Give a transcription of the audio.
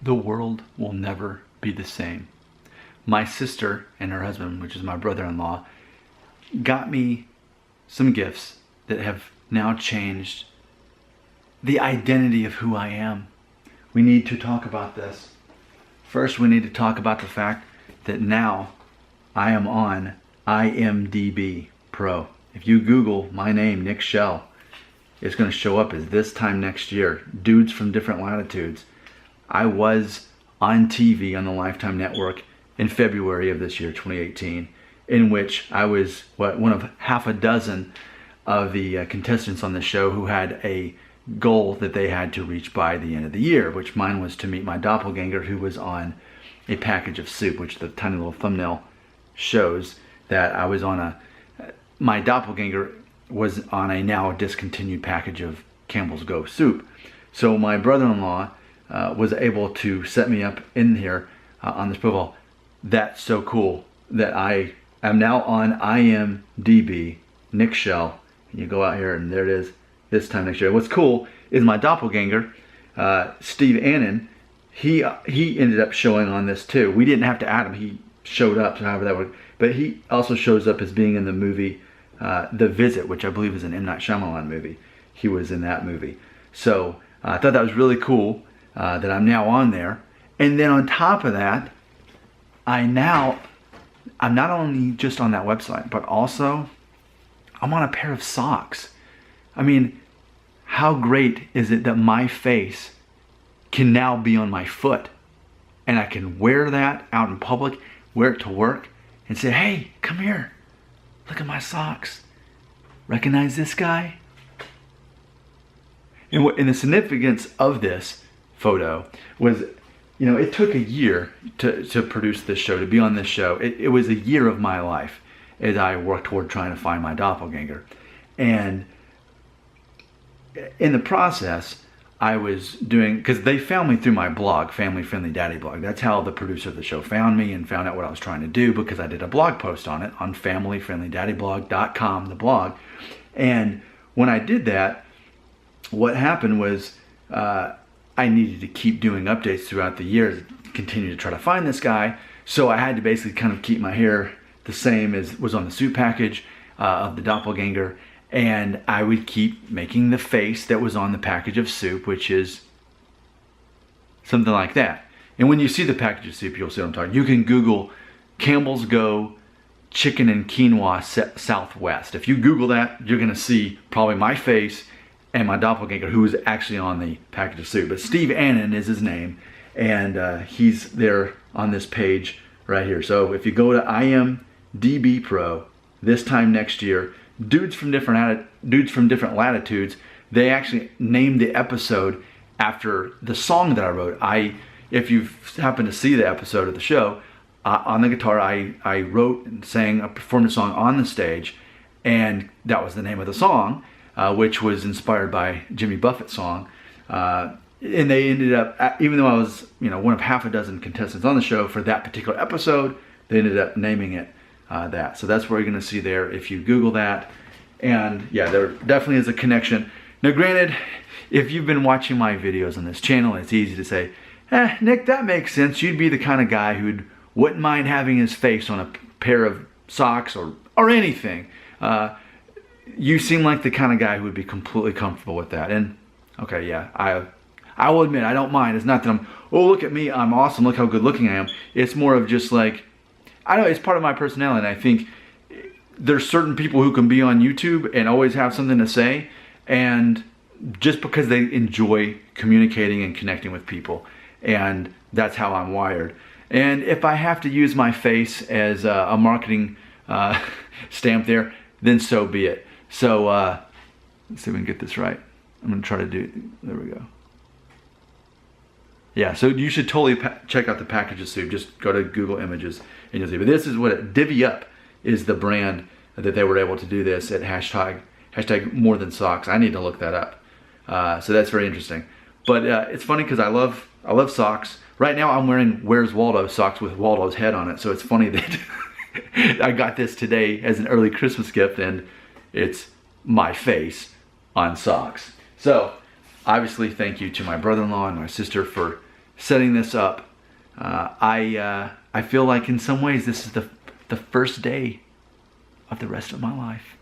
The world will never be the same. My sister and her husband, which is my brother-in-law, got me some gifts that have now changed the identity of who I am. We need to talk about this. First, we need to talk about the fact that now I am on IMDB Pro. If you Google my name, Nick Shell, it's going to show up as this time next year. Dudes from Different Latitudes. I was on TV on the Lifetime Network in February of this year, 2018, in which I was one of half a dozen of the contestants on the show who had a goal that they had to reach by the end of the year, which mine was to meet my doppelganger, who was on a package of soup, which the tiny little thumbnail shows that I was on my doppelganger was on a now discontinued package of Campbell's Go soup. So my brother-in-law was able to set me up in here on this profile. That's so cool that I am now on IMDB, Nick Shell. And you go out here and there it is, this time next year. What's cool is my doppelganger, Steve Annan, he ended up showing on this too. We didn't have to add him, he showed up, so however that worked. But he also shows up as being in the movie The Visit, which I believe is an M. Night Shyamalan movie. He was in that movie. So I thought that was really cool that I'm now on there. And then on top of that, I'm not only just on that website, but also I'm on a pair of socks. I mean, how great is it that my face can now be on my foot, and I can wear that out in public, wear it to work, and say, hey, come here, look at my socks. Recognize this guy? And the significance of this photo was, you know, it took a year to produce this show, to be on this show. It was a year of my life as I worked toward trying to find my doppelganger. And in the process, I was doing, because they found me through my blog, Family Friendly Daddy blog. That's how the producer of the show found me and found out what I was trying to do, because I did a blog post on it on familyfriendlydaddyblog.com, the blog. And when I did that, what happened was I needed to keep doing updates throughout the year to continue to try to find this guy. So I had to basically kind of keep my hair the same as was on the soup package of the doppelganger. And I would keep making the face that was on the package of soup, which is something like that. And when you see the package of soup, you'll see what I'm talking. You can Google Campbell's Go Chicken and Quinoa Southwest. If you Google that, you're going to see probably my face and my doppelganger, who is actually on the package of soup. But Steve Annan is his name, and he's there on this page right here. So if you go to IMDB Pro, this time next year, Dudes from Different Latitudes, they actually named the episode after the song that I wrote. If you've happened to see the episode of the show, on the guitar I wrote and performed a song on the stage, and that was the name of the song, which was inspired by Jimmy Buffett's song. And they ended up, even though I was, one of half a dozen contestants on the show for that particular episode, they ended up naming it that. So that's where you're going to see there if you Google that. And yeah, there definitely is a connection. Now granted, if you've been watching my videos on this channel, it's easy to say, Nick, that makes sense. You'd be the kind of guy who wouldn't mind having his face on a pair of socks or anything. You seem like the kind of guy who would be completely comfortable with that. And okay, yeah, I will admit, I don't mind. It's not that oh, look at me, I'm awesome, look how good looking I am. It's more of just like, I don't know, it's part of my personality. And I think there's certain people who can be on YouTube and always have something to say, and just because they enjoy communicating and connecting with people. And that's how I'm wired. And if I have to use my face as a marketing stamp there, then so be it. So let's see if we can get this right. I'm going to try to do it. There we go. Yeah, so you should totally check out the package of soup. Just go to Google Images and you'll see. But this is what Divvy Up is the brand that they were able to do this at hashtag more than socks. I need to look that up. So that's very interesting. But it's funny because I love socks. Right now I'm wearing Where's Waldo socks with Waldo's head on it. So it's funny that I got this today as an early Christmas gift, and it's my face on socks. So obviously thank you to my brother-in-law and my sister for setting this up, I feel like in some ways this is the first day of the rest of my life.